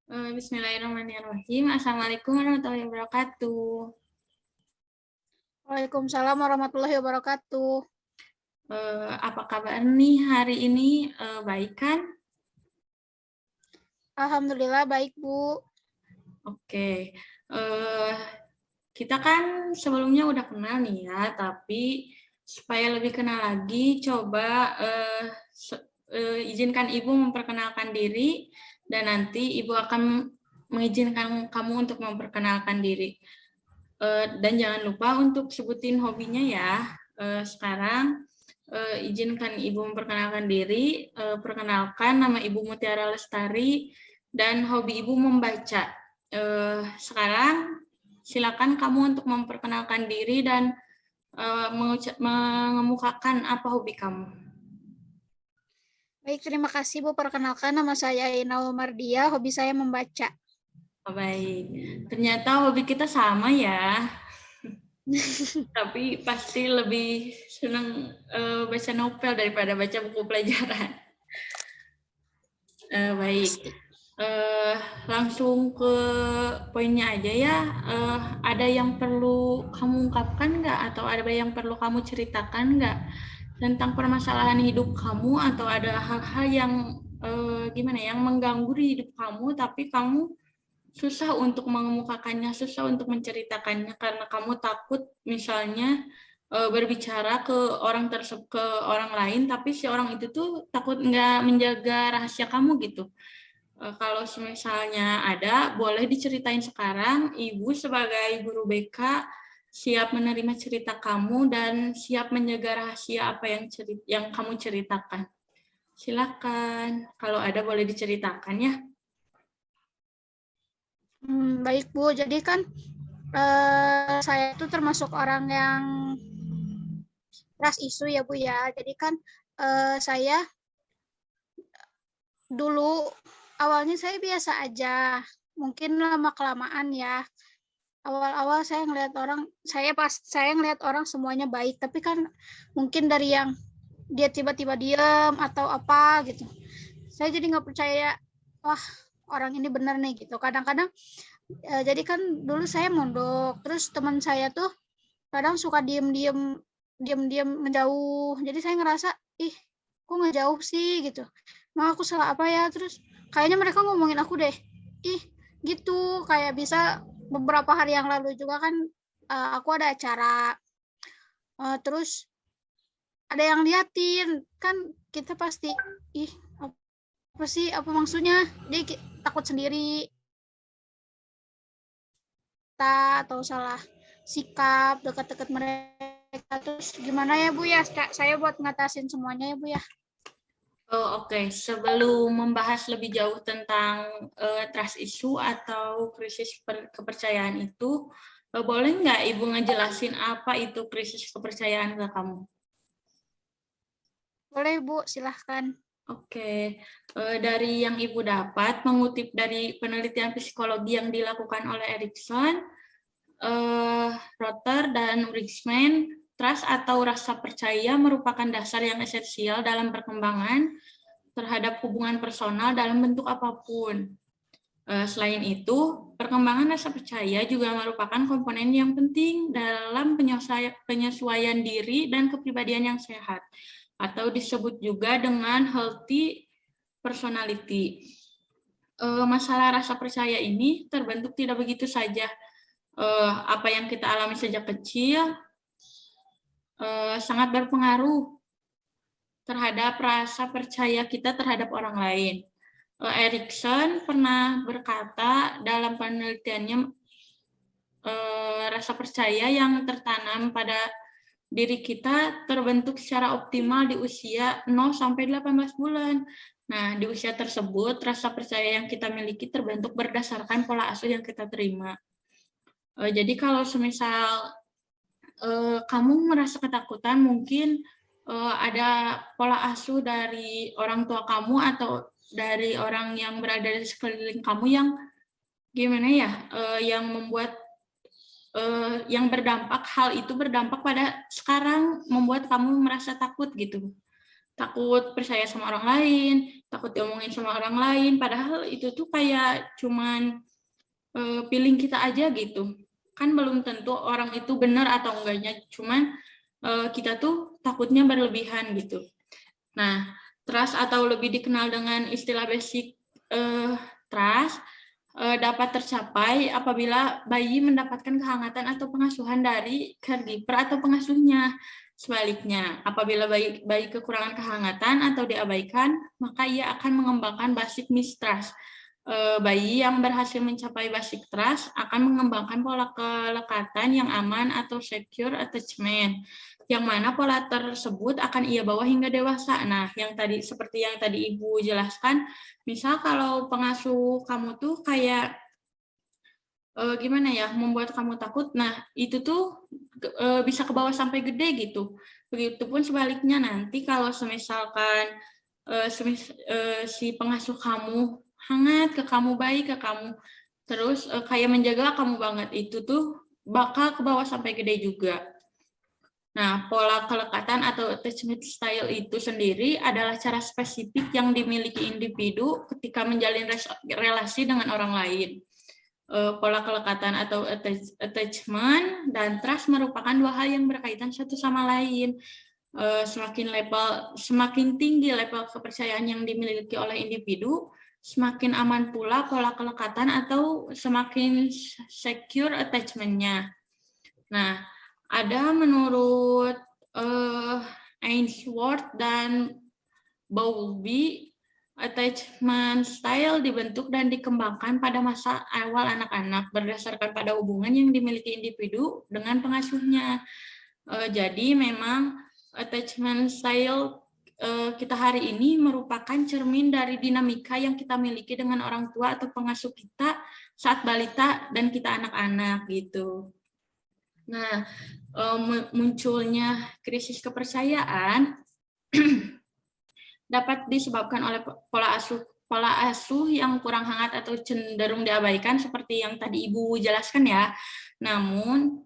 Bismillahirrahmanirrahim. Assalamualaikum warahmatullahi wabarakatuh. Waalaikumsalam warahmatullahi wabarakatuh. Apa kabar nih hari ini? Baik kan? Alhamdulillah baik, Bu. Oke. Eh, kita kan sebelumnya udah kenal nih ya, tapi supaya lebih kenal lagi, coba izinkan Ibu memperkenalkan diri, dan nanti Ibu akan mengizinkan kamu untuk memperkenalkan diri. Dan jangan lupa untuk sebutin hobinya ya. Sekarang izinkan Ibu memperkenalkan diri. Perkenalkan, nama Ibu Mutiara Lestari dan hobi Ibu membaca. Sekarang silakan kamu untuk memperkenalkan diri dan mengemukakan apa hobi kamu. Baik, terima kasih, Bu. Perkenalkan, nama saya Inau Mardia, hobi saya membaca. Baik, ternyata hobi kita sama ya. Tapi pasti lebih senang baca novel daripada baca buku pelajaran. Baik, langsung ke poinnya aja ya. Ada yang perlu kamu ungkapkan nggak? Atau ada yang perlu kamu ceritakan nggak tentang permasalahan hidup kamu? Atau ada hal-hal yang gimana yang mengganggu di hidup kamu, tapi kamu susah untuk mengemukakannya, susah untuk menceritakannya karena kamu takut misalnya berbicara ke ke orang lain, tapi si orang itu tuh takut nggak menjaga rahasia kamu gitu. Kalau misalnya ada, boleh diceritain sekarang. Ibu sebagai guru BK siap menerima cerita kamu dan siap menjaga rahasia apa yang kamu ceritakan. Silakan, kalau ada boleh diceritakan ya. Baik, Bu. Jadi kan saya itu termasuk orang yang trust isu ya, Bu ya. Jadi kan saya dulu awalnya saya biasa aja. Mungkin lama-kelamaan ya. Awal-awal saya ngelihat orang semuanya baik, tapi kan mungkin dari yang dia tiba-tiba diam atau apa gitu. Saya jadi nggak percaya, wah orang ini benar nih gitu. Kadang-kadang jadi kan dulu saya mondok, terus teman saya tuh kadang suka diem-diem menjauh. Jadi saya ngerasa, ih kok ngejauh sih gitu. Nah aku salah apa ya? Terus kayaknya mereka ngomongin aku deh. Ih gitu, kayak bisa beberapa hari yang lalu juga kan aku ada acara, terus ada yang liatin, kan kita pasti, ih apa sih, apa maksudnya, dia takut sendiri kita atau salah sikap dekat-dekat mereka. Terus gimana ya Bu ya, saya buat ngatasin semuanya ya Bu ya. Oke. Sebelum membahas lebih jauh tentang trust issue atau krisis kepercayaan itu, boleh nggak Ibu ngejelasin apa itu krisis kepercayaan ke kamu? Boleh Bu, silahkan. Oke, dari yang Ibu dapat, mengutip dari penelitian psikologi yang dilakukan oleh Erikson, Rotter, dan Bridgman, trust atau rasa percaya merupakan dasar yang esensial dalam perkembangan terhadap hubungan personal dalam bentuk apapun. Selain itu, perkembangan rasa percaya juga merupakan komponen yang penting dalam penyesuaian diri dan kepribadian yang sehat, atau disebut juga dengan healthy personality. Masalah rasa percaya ini terbentuk tidak begitu saja. Apa yang kita alami sejak kecil sangat berpengaruh terhadap rasa percaya kita terhadap orang lain. Erikson pernah berkata dalam penelitiannya, rasa percaya yang tertanam pada diri kita terbentuk secara optimal di usia 0 sampai 18 bulan. Nah, di usia tersebut, rasa percaya yang kita miliki terbentuk berdasarkan pola asuh yang kita terima. Jadi kalau semisal kamu merasa ketakutan, mungkin ada pola asuh dari orang tua kamu atau dari orang yang berada di sekeliling kamu yang gimana ya, yang membuat yang berdampak, hal itu berdampak pada sekarang membuat kamu merasa takut gitu. Takut percaya sama orang lain, takut diomongin sama orang lain, padahal itu tuh kayak cuman feeling kita aja gitu. Kan belum tentu orang itu benar atau enggaknya, cuman kita tuh takutnya berlebihan gitu. Nah, trust atau lebih dikenal dengan istilah basic trust dapat tercapai apabila bayi mendapatkan kehangatan atau pengasuhan dari caregiver atau pengasuhnya. Sebaliknya, apabila bayi kekurangan kehangatan atau diabaikan, maka ia akan mengembangkan basic mistrust. Bayi yang berhasil mencapai basic trust akan mengembangkan pola kelekatan yang aman atau secure attachment, yang mana pola tersebut akan ia bawa hingga dewasa. Nah, yang tadi seperti yang tadi Ibu jelaskan, misal kalau pengasuh kamu tuh kayak gimana ya, membuat kamu takut, nah itu tuh bisa ke bawah sampai gede gitu. Begitupun sebaliknya nanti kalau semisalkan si pengasuh kamu hangat ke kamu, baik ke kamu, terus kayak menjaga kamu banget, itu tuh bakal ke bawah sampai gede juga. Nah, pola kelekatan atau attachment style itu sendiri adalah cara spesifik yang dimiliki individu ketika menjalin relasi dengan orang lain. Pola kelekatan atau attachment dan trust merupakan dua hal yang berkaitan satu sama lain. Semakin tinggi level kepercayaan yang dimiliki oleh individu, semakin aman pula pola kelekatan atau semakin secure attachment-nya. Nah, ada menurut Ainsworth dan Bowlby, attachment style dibentuk dan dikembangkan pada masa awal anak-anak berdasarkan pada hubungan yang dimiliki individu dengan pengasuhnya. Jadi memang attachment style kita hari ini merupakan cermin dari dinamika yang kita miliki dengan orang tua atau pengasuh kita saat balita dan kita anak-anak gitu. Nah, munculnya krisis kepercayaan dapat disebabkan oleh pola asuh yang kurang hangat atau cenderung diabaikan seperti yang tadi Ibu jelaskan ya. Namun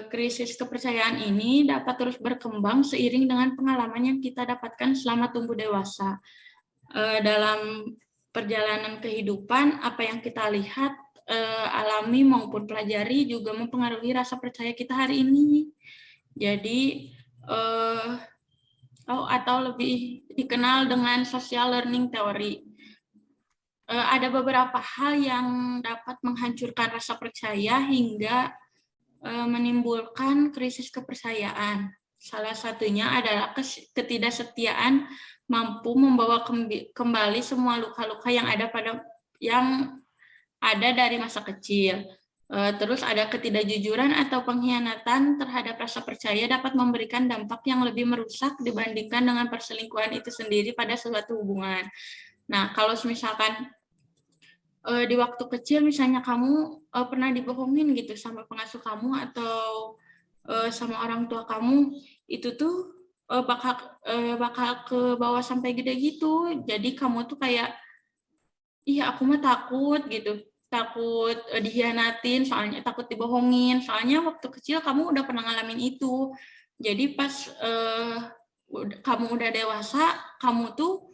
krisis kepercayaan ini dapat terus berkembang seiring dengan pengalaman yang kita dapatkan selama tumbuh dewasa. Dalam perjalanan kehidupan, apa yang kita lihat, alami maupun pelajari juga mempengaruhi rasa percaya kita hari ini. Jadi atau lebih dikenal dengan social learning theory. Ada beberapa hal yang dapat menghancurkan rasa percaya hingga menimbulkan krisis kepercayaan. Salah satunya adalah ketidaksetiaan mampu membawa kembali semua luka-luka yang ada dari masa kecil. Terus ada ketidakjujuran atau pengkhianatan terhadap rasa percaya dapat memberikan dampak yang lebih merusak dibandingkan dengan perselingkuhan itu sendiri pada suatu hubungan. Nah, kalau misalkan di waktu kecil misalnya kamu pernah dibohongin gitu sama pengasuh kamu atau sama orang tua kamu, itu tuh bakal ke bawah sampai gede gitu. Jadi kamu tuh kayak, iya aku mah takut gitu, takut dihianatin, soalnya takut dibohongin, soalnya waktu kecil kamu udah pernah ngalamin itu. Jadi pas kamu udah dewasa, kamu tuh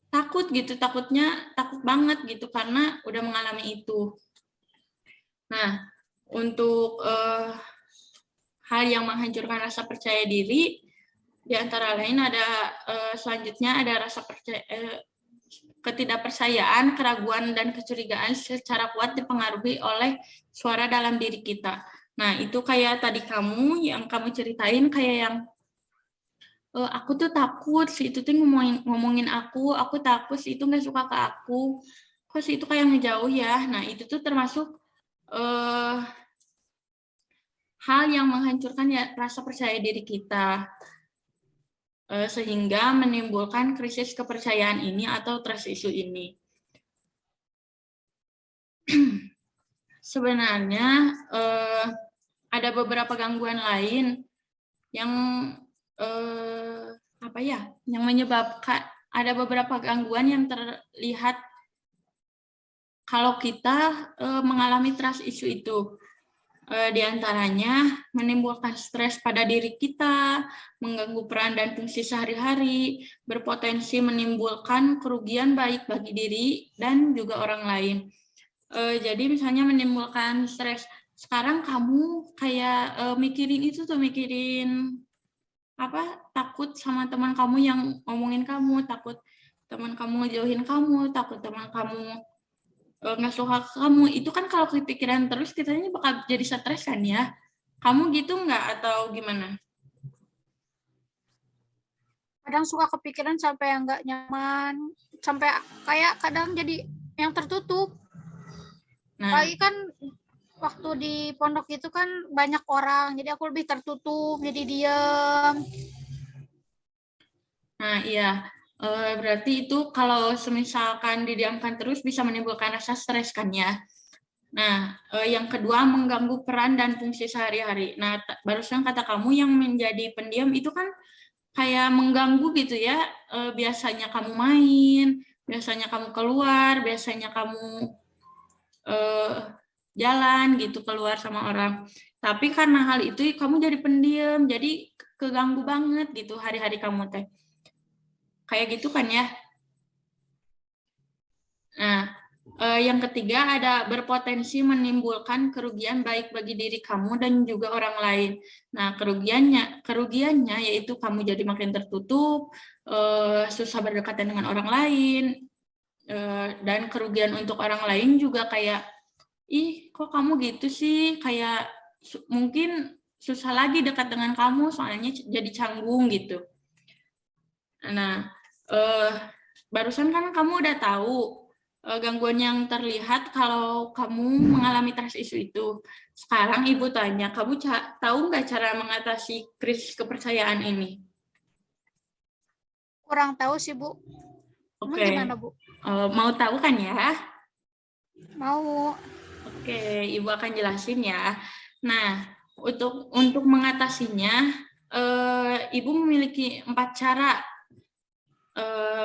takut gitu, takut banget gitu karena udah mengalami itu. Nah, untuk hal yang menghancurkan rasa percaya diri, di antara lain ada selanjutnya ada rasa ketidakpercayaan, keraguan, dan kecurigaan secara kuat dipengaruhi oleh suara dalam diri kita. Nah, itu kayak tadi kamu yang kamu ceritain kayak yang aku tuh takut si itu tuh ngomongin aku takut si itu nggak suka ke aku, kok si itu kayak ngejauh ya. Nah, itu tuh termasuk hal yang menghancurkan ya rasa percaya diri kita, sehingga menimbulkan krisis kepercayaan ini atau trust issue ini. Sebenarnya ada beberapa gangguan lain yang yang menyebabkan, ada beberapa gangguan yang terlihat kalau kita mengalami trust issue itu. Di antaranya menimbulkan stres pada diri kita, mengganggu peran dan fungsi sehari-hari, berpotensi menimbulkan kerugian baik bagi diri dan juga orang lain. Jadi misalnya menimbulkan stres. Sekarang kamu kayak mikirin itu tuh, mikirin apa, takut sama teman kamu yang ngomongin kamu, takut teman kamu ngejauhin kamu, takut teman kamu nggak suka ke kamu. Itu kan kalau kepikiran terus kitanya bakal jadi stres kan ya. Kamu gitu nggak atau gimana? Kadang suka kepikiran sampai yang nggak nyaman, sampai kayak kadang jadi yang tertutup. Nah, Apalagi kan waktu di pondok itu kan banyak orang, jadi aku lebih tertutup, jadi diam. iya. Berarti itu kalau semisalkan didiamkan terus bisa menimbulkan rasa stres kan ya. Nah, yang kedua mengganggu peran dan fungsi sehari-hari. Nah, barusan kata kamu yang menjadi pendiam itu kan kayak mengganggu gitu ya. Biasanya kamu main, biasanya kamu keluar, biasanya kamu eh, jalan gitu keluar sama orang. Tapi karena hal itu kamu jadi pendiam, jadi keganggu banget gitu hari-hari kamu teh. Kayak gitu kan ya. Nah, yang ketiga ada berpotensi menimbulkan kerugian baik bagi diri kamu dan juga orang lain. Nah, kerugiannya yaitu kamu jadi makin tertutup, susah berdekatan dengan orang lain, dan kerugian untuk orang lain juga kayak, ih kok kamu gitu sih, kayak mungkin susah lagi dekat dengan kamu soalnya jadi canggung gitu. Nah, barusan kan kamu udah tahu gangguan yang terlihat kalau kamu mengalami trust issue itu. Sekarang Ibu tanya, kamu tahu nggak cara mengatasi krisis kepercayaan ini? Kurang tahu sih, Bu. Emang Oke, gimana, Bu? mau tahu kan ya? Mau. Oke, Ibu akan jelasin ya. Nah, untuk mengatasinya, Ibu memiliki 4 cara.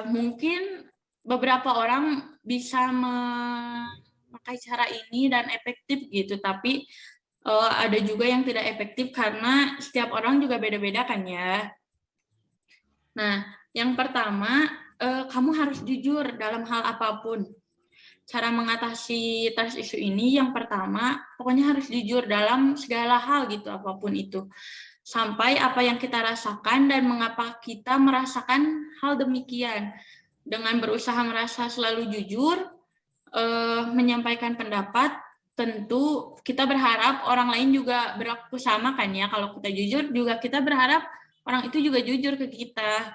Mungkin beberapa orang bisa memakai cara ini dan efektif gitu, tapi ada juga yang tidak efektif karena setiap orang juga beda-beda kan ya. Nah, yang pertama, kamu harus jujur dalam hal apapun. Cara mengatasi trust issue ini yang pertama, pokoknya harus jujur dalam segala hal gitu, apapun itu. Sampai apa yang kita rasakan dan mengapa kita merasakan hal demikian. Dengan berusaha merasa selalu jujur, menyampaikan pendapat, tentu kita berharap orang lain juga berlaku sama kan ya. Kalau kita jujur juga kita berharap orang itu juga jujur ke kita,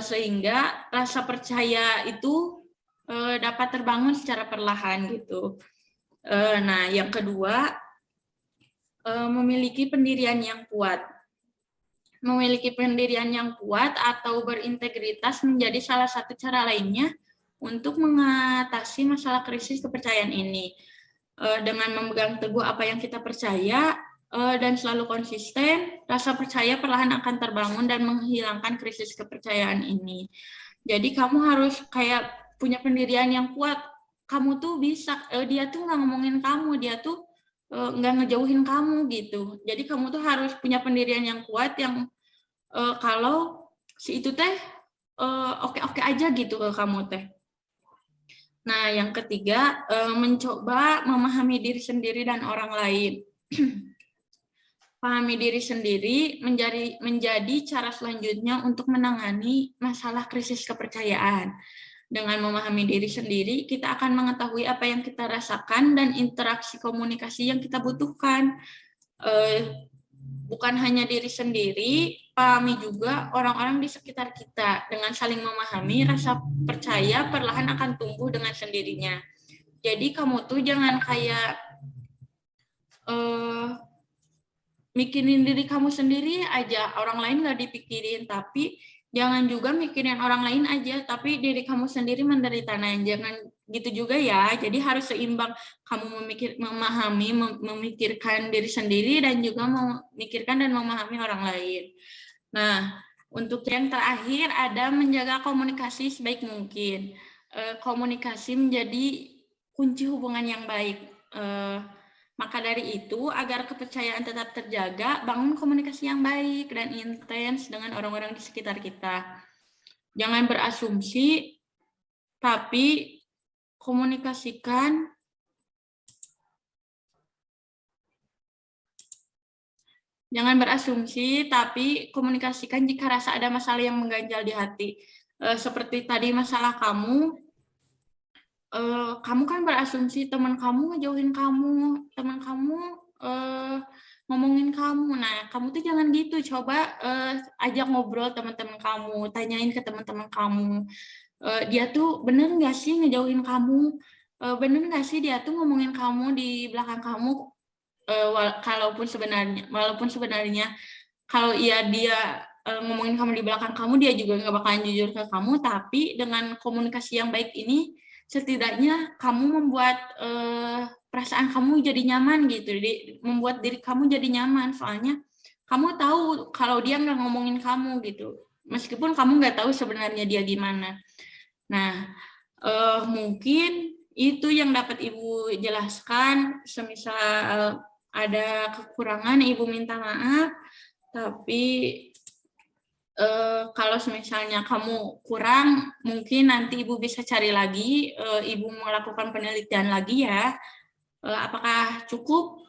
sehingga rasa percaya itu dapat terbangun secara perlahan gitu. Nah, yang kedua, memiliki pendirian yang kuat. Memiliki pendirian yang kuat atau berintegritas menjadi salah satu cara lainnya untuk mengatasi masalah krisis kepercayaan ini. Dengan memegang teguh apa yang kita percaya dan selalu konsisten, rasa percaya perlahan akan terbangun dan menghilangkan krisis kepercayaan ini. Jadi kamu harus kayak punya pendirian yang kuat. Kamu tuh bisa, dia tuh nggak ngomongin kamu, dia tuh nggak ngejauhin kamu gitu. Jadi kamu tuh harus punya pendirian yang kuat yang kalau si itu teh oke-oke aja gitu ke kamu teh. Nah, yang ketiga, mencoba memahami diri sendiri dan orang lain. Pahami diri sendiri menjadi cara selanjutnya untuk menangani masalah krisis kepercayaan. Dengan memahami diri sendiri, kita akan mengetahui apa yang kita rasakan dan interaksi komunikasi yang kita butuhkan. Bukan hanya diri sendiri, pahami juga orang-orang di sekitar kita. Dengan saling memahami, rasa percaya perlahan akan tumbuh dengan sendirinya. Jadi kamu tuh jangan kayak mikirin diri kamu sendiri aja, orang lain nggak dipikirin, tapi jangan juga mikirin orang lain aja, tapi diri kamu sendiri menderita. Nah, jangan gitu juga ya. Jadi harus seimbang, kamu memahami, memikirkan diri sendiri dan juga memikirkan dan memahami orang lain. Nah, untuk yang terakhir ada menjaga komunikasi sebaik mungkin. Komunikasi menjadi kunci hubungan yang baik. Maka dari itu, agar kepercayaan tetap terjaga, bangun komunikasi yang baik dan intens dengan orang-orang di sekitar kita. Jangan berasumsi, tapi komunikasikan. Jangan berasumsi, tapi komunikasikan jika rasa ada masalah yang mengganjal di hati. Seperti tadi masalah kamu kan berasumsi teman kamu ngejauhin kamu, teman kamu ngomongin kamu. Nah, kamu tuh jangan gitu. Coba ajak ngobrol teman-teman kamu, tanyain ke teman-teman kamu. Dia tuh bener nggak sih ngejauhin kamu? Bener nggak sih dia tuh ngomongin kamu di belakang kamu? Walaupun sebenarnya kalau iya dia ngomongin kamu di belakang kamu, dia juga nggak bakalan jujur ke kamu, tapi dengan komunikasi yang baik ini, setidaknya kamu membuat perasaan kamu jadi nyaman gitu, membuat diri kamu jadi nyaman, soalnya kamu tahu kalau dia nggak ngomongin kamu gitu, meskipun kamu nggak tahu sebenarnya dia gimana. Nah, mungkin itu yang dapat Ibu jelaskan, semisal ada kekurangan, Ibu minta maaf, tapi kalau misalnya kamu kurang, mungkin nanti Ibu bisa cari lagi, Ibu melakukan penelitian lagi ya. Apakah cukup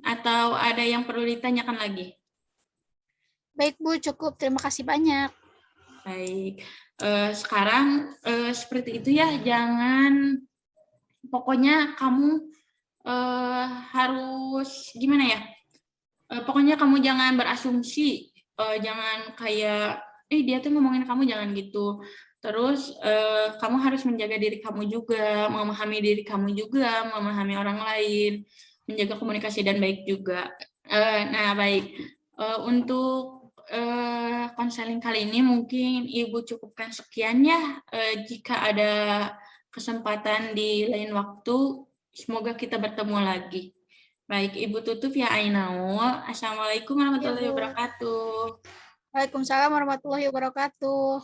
atau ada yang perlu ditanyakan lagi? Baik Bu, cukup. Terima kasih banyak. Baik, sekarang seperti itu ya, jangan, pokoknya kamu harus gimana ya? Pokoknya kamu jangan berasumsi, jangan kayak, dia tuh ngomongin kamu, jangan gitu. Terus kamu harus menjaga diri kamu juga, memahami diri kamu juga, memahami orang lain, menjaga komunikasi dan baik juga. Nah, baik. Untuk konseling kali ini mungkin Ibu cukupkan sekian ya. Jika ada kesempatan di lain waktu, semoga kita bertemu lagi. Baik, Ibu tutup ya, Ainaul. Assalamualaikum Ya warahmatullahi Bu. wabarakatuh. Waalaikumsalam warahmatullahi wabarakatuh.